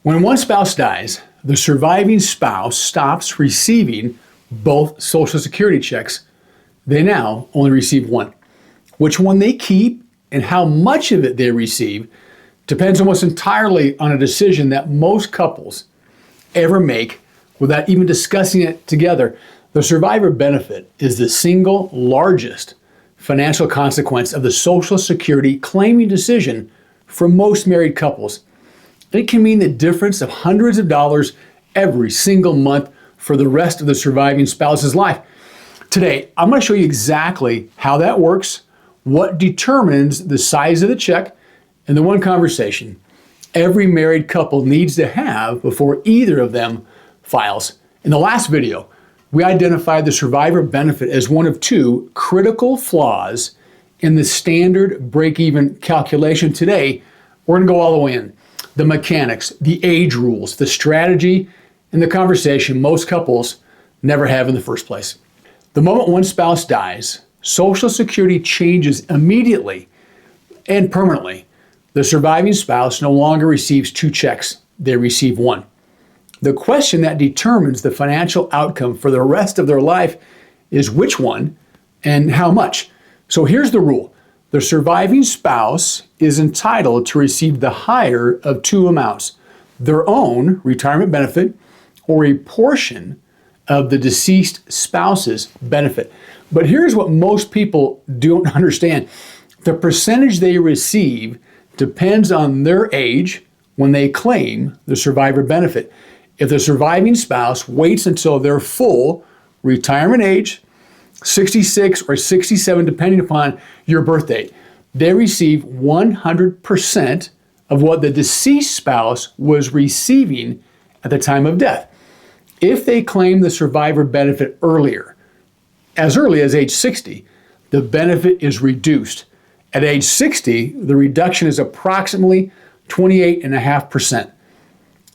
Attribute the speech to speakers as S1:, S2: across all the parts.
S1: When one spouse dies, the surviving spouse stops receiving both Social Security checks. They now only receive one. Which one they keep and how much of it they receive depends almost entirely on a decision that most couples ever make without even discussing it together. The survivor benefit is the single largest financial consequence of the Social Security claiming decision for most married couples. It can mean the difference of hundreds of dollars every single month for the rest of the surviving spouse's life. Today, I'm going to show you exactly how that works, what determines the size of the check, and the one conversation every married couple needs to have before either of them files. In the last video, we identified the survivor benefit as one of two critical flaws in the standard break-even calculation. Today, we're going to go all the way in. The mechanics, the age rules, the strategy, and the conversation most couples never have in the first place. The moment one spouse dies, Social Security changes immediately and permanently. The surviving spouse no longer receives two checks, they receive one. The question that determines the financial outcome for the rest of their life is which one and how much. So here's the rule. The surviving spouse is entitled to receive the higher of two amounts, their own retirement benefit or a portion of the deceased spouse's benefit. But here's what most people don't understand. The percentage they receive depends on their age when they claim the survivor benefit. If the surviving spouse waits until their full retirement age, 66 or 67, depending upon your birth date, they receive 100% of what the deceased spouse was receiving at the time of death. If they claim the survivor benefit earlier, as early as age 60, the benefit is reduced. At age 60, the reduction is approximately 28.5%.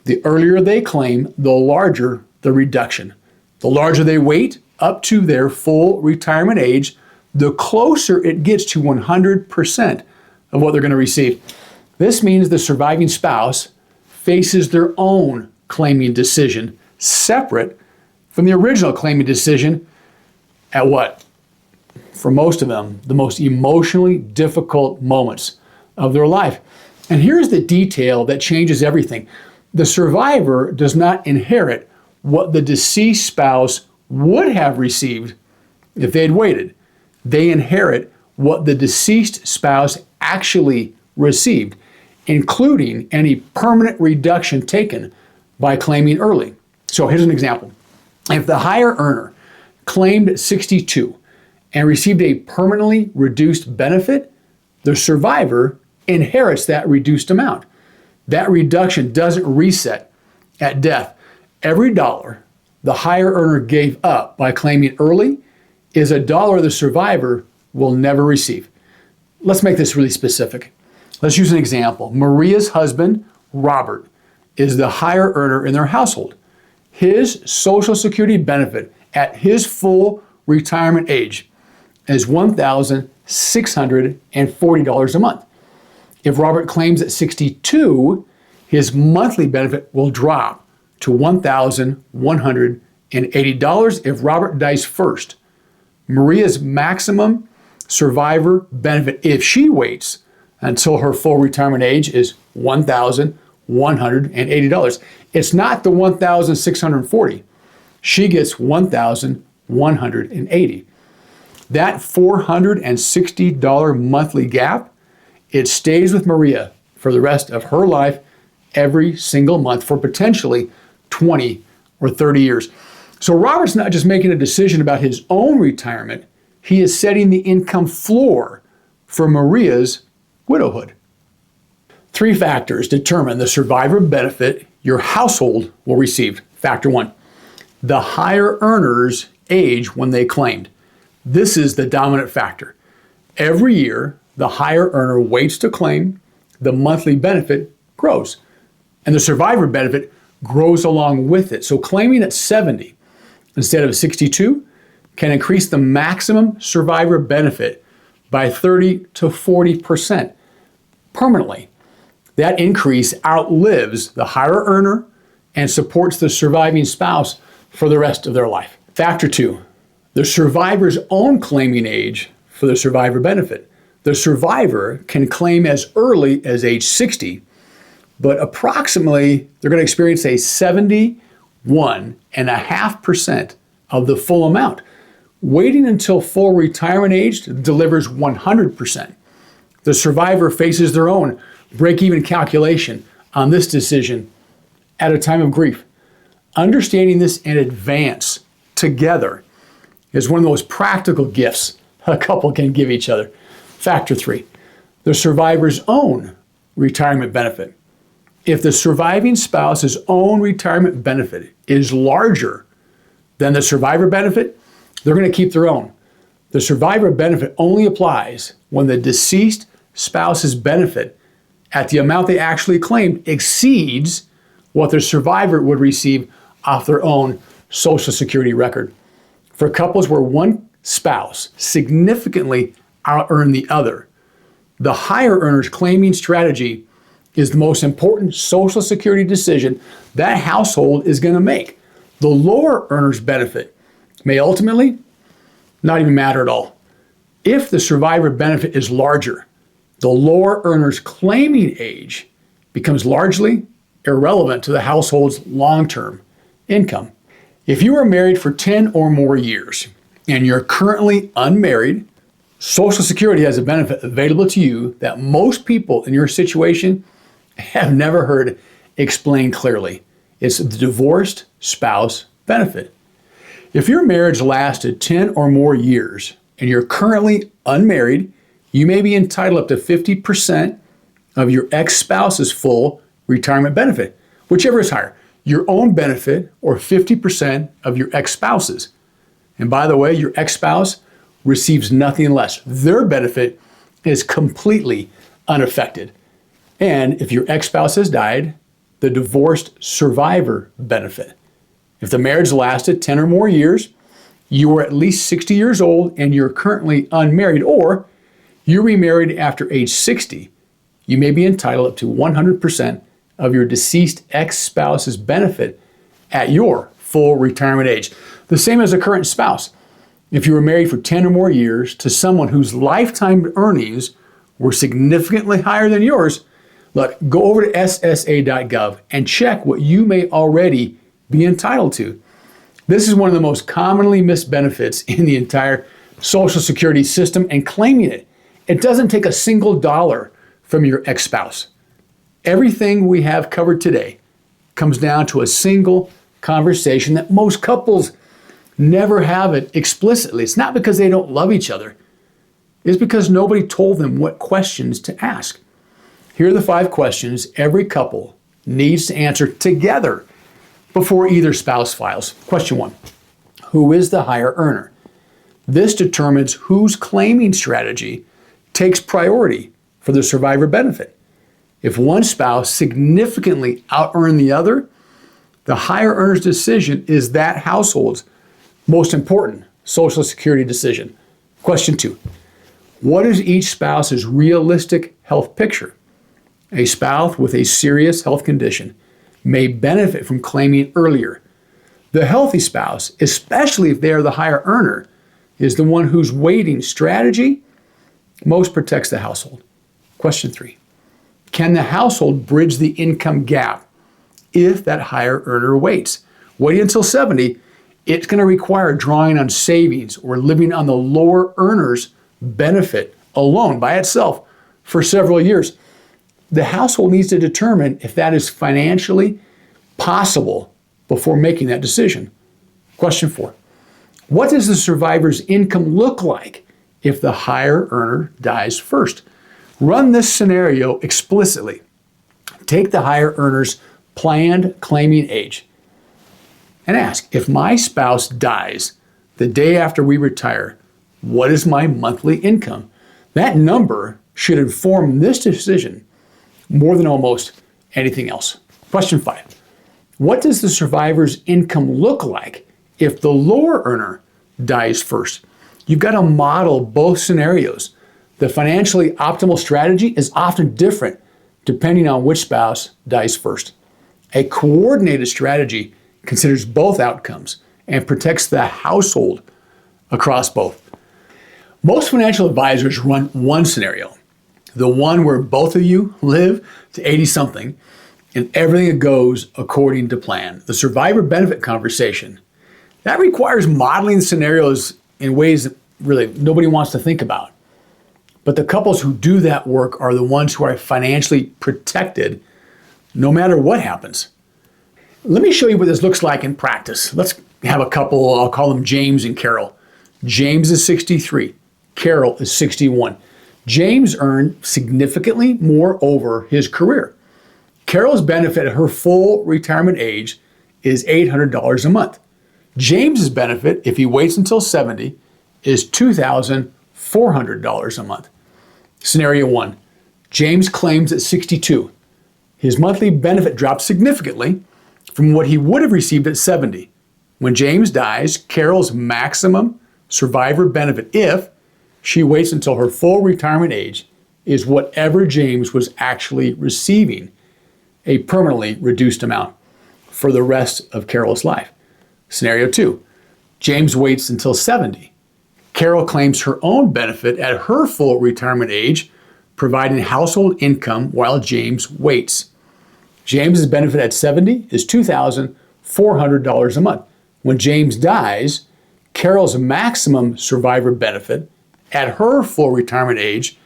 S1: The earlier they claim, the larger the reduction. The larger they wait up to their full retirement age, the closer it gets to 100% of what they're going to receive. This means the surviving spouse faces their own claiming decision, separate from the original claiming decision at what? For most of them, the most emotionally difficult moments of their life. And here's the detail that changes everything. The survivor does not inherit what the deceased spouse would have received if they had waited. They inherit what the deceased spouse actually received, including any permanent reduction taken by claiming early. So here's an example. If the higher earner claimed at 62 and received a permanently reduced benefit, the survivor inherits that reduced amount. That reduction doesn't reset at death. Every dollar the higher earner gave up by claiming early is a dollar the survivor will never receive. Let's make this really specific. Let's use an example. Maria's husband, Robert, is the higher earner in their household. His Social Security benefit at his full retirement age is $1,640 a month. If Robert claims at 62, his monthly benefit will drop to $1,180 if Robert dies first. Maria's maximum survivor benefit, if she waits until her full retirement age, is $1,180. It's not the $1,640. She gets $1,180. That $460 monthly gap, it stays with Maria for the rest of her life every single month for potentially 20 or 30 years. So Robert's not just making a decision about his own retirement, he is setting the income floor for Maria's widowhood. Three factors determine the survivor benefit your household will receive. Factor one, the higher earner's age when they claimed. This is the dominant factor. Every year, the higher earner waits to claim, the monthly benefit grows, and the survivor benefit grows along with it. So claiming at 70 instead of 62 can increase the maximum survivor benefit by 30 to 40% permanently. That increase outlives the higher earner and supports the surviving spouse for the rest of their life. Factor 2, the survivor's own claiming age for the survivor benefit. The survivor can claim as early as age 60, but approximately they're going to experience a 71.5% of the full amount. Waiting until full retirement age delivers 100%. The survivor faces their own break-even calculation on this decision at a time of grief. Understanding this in advance together is one of the most practical gifts a couple can give each other. Factor 3, the survivor's own retirement benefit. If the surviving spouse's own retirement benefit is larger than the survivor benefit, they're going to keep their own. The survivor benefit only applies when the deceased spouse's benefit at the amount they actually claimed exceeds what the survivor would receive off their own Social Security record. For couples where one spouse significantly out-earned the other, the higher earner's claiming strategy is the most important Social Security decision that household is going to make. The lower earner's benefit may ultimately not even matter at all. If the survivor benefit is larger, the lower earner's claiming age becomes largely irrelevant to the household's long-term income. If you are married for 10 or more years and you're currently unmarried, Social Security has a benefit available to you that most people in your situation have never heard explained clearly. It's the divorced spouse benefit. If your marriage lasted 10 or more years and you're currently unmarried, you may be entitled up to 50% of your ex-spouse's full retirement benefit, whichever is higher, your own benefit or 50% of your ex-spouse's. And by the way, your ex-spouse receives nothing less. Their benefit is completely unaffected. And if your ex-spouse has died, the divorced survivor benefit. If the marriage lasted 10 or more years, you were at least 60 years old and you're currently unmarried, or you remarried after age 60, you may be entitled up to 100% of your deceased ex-spouse's benefit at your full retirement age. The same as a current spouse. If you were married for 10 or more years to someone whose lifetime earnings were significantly higher than yours, look, go over to ssa.gov and check what you may already be entitled to. This is one of the most commonly missed benefits in the entire Social Security system, and claiming it. It doesn't take a single dollar from your ex-spouse. Everything we have covered today comes down to a single conversation that most couples never have it explicitly. It's not because they don't love each other. It's because nobody told them what questions to ask. Here are the 5 questions every couple needs to answer together before either spouse files. Question 1, who is the higher earner? This determines whose claiming strategy takes priority for the survivor benefit. If one spouse significantly out-earned the other, the higher earner's decision is that household's most important Social Security decision. Question 2, what is each spouse's realistic health picture? A spouse with a serious health condition may benefit from claiming earlier. The healthy spouse, especially if they are the higher earner, is the one whose waiting strategy most protects the household. Question 3, can the household bridge the income gap if that higher earner waits? Waiting until 70, it's going to require drawing on savings or living on the lower earner's benefit alone by itself for several years. The household needs to determine if that is financially possible before making that decision. Question 4, what does the survivor's income look like if the higher earner dies first? Run this scenario explicitly. Take the higher earner's planned claiming age and ask, if my spouse dies the day after we retire, what is my monthly income? That number should inform this decision more than almost anything else. Question 5, what does the survivor's income look like if the lower earner dies first? You've got to model both scenarios. The financially optimal strategy is often different depending on which spouse dies first. A coordinated strategy considers both outcomes and protects the household across both. Most financial advisors run one scenario, the one where both of you live to 80-something and everything goes according to plan. The survivor benefit conversation. That requires modeling scenarios in ways that really nobody wants to think about. But the couples who do that work are the ones who are financially protected no matter what happens. Let me show you what this looks like in practice. Let's have a couple, I'll call them James and Carol. James is 63, Carol is 61. James earned significantly more over his career. Carol's benefit at her full retirement age is $800 a month. James's benefit, if he waits until 70, is $2,400 a month. Scenario 1, James claims at 62. His monthly benefit drops significantly from what he would have received at 70. When James dies, Carol's maximum survivor benefit, if she waits until her full retirement age, is whatever James was actually receiving, a permanently reduced amount for the rest of Carol's life. Scenario 2, James waits until 70. Carol claims her own benefit at her full retirement age, providing household income while James waits. James's benefit at 70 is $2,400 a month. When James dies, Carol's maximum survivor benefit at her full retirement age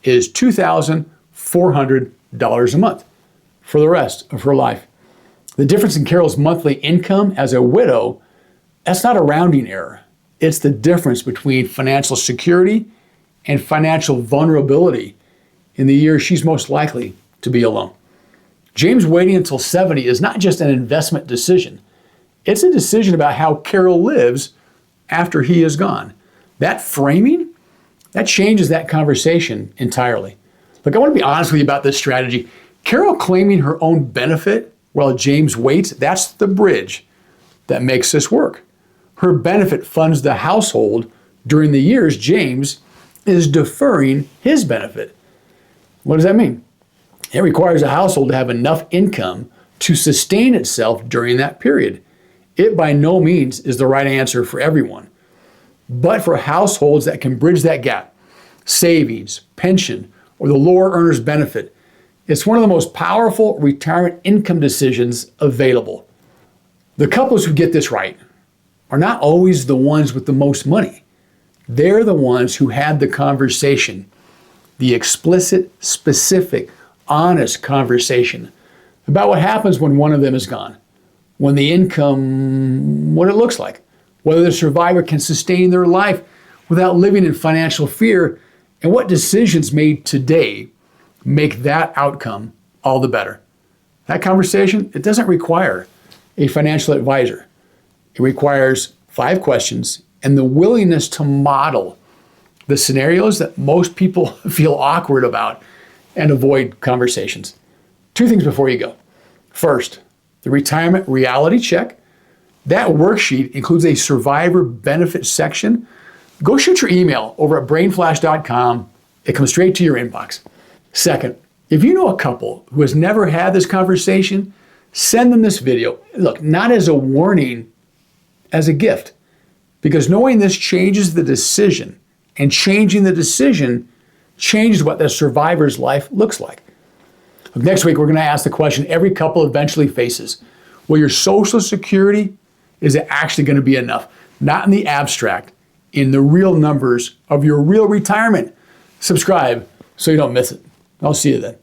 S1: is $2,400 a month for the rest of her life. The difference in Carol's monthly income as a widow, that's not a rounding error. It's the difference between financial security and financial vulnerability in the year she's most likely to be alone. James waiting until 70 is not just an investment decision. It's a decision about how Carol lives after he is gone. That framing, that changes that conversation entirely. Look, I want to be honest with you about this strategy. Carol claiming her own benefit while James waits, that's the bridge that makes this work. Her benefit funds the household during the years James is deferring his benefit. What does that mean? It requires a household to have enough income to sustain itself during that period. It by no means is the right answer for everyone. But for households that can bridge that gap, savings, pension, or the lower earner's benefit, it's one of the most powerful retirement income decisions available. The couples who get this right are not always the ones with the most money. They're the ones who had the conversation, the explicit, specific, honest conversation about what happens when one of them is gone, when the income, what it looks like, whether the survivor can sustain their life without living in financial fear, and what decisions made today make that outcome all the better. That conversation, it doesn't require a financial advisor. It requires 5 questions and the willingness to model the scenarios that most people feel awkward about and avoid conversations. 2 things before you go. First, the retirement reality check. That worksheet includes a survivor benefit section. Go shoot your email over at brainflash.com. It comes straight to your inbox. Second, if you know a couple who has never had this conversation, send them this video. Look, not as a warning, as a gift. Because knowing this changes the decision, and changing the decision changes what the survivor's life looks like. Look, next week, we're going to ask the question every couple eventually faces. Well, your Social Security, is it actually going to be enough? Not in the abstract, in the real numbers of your real retirement. Subscribe so you don't miss it. I'll see you then.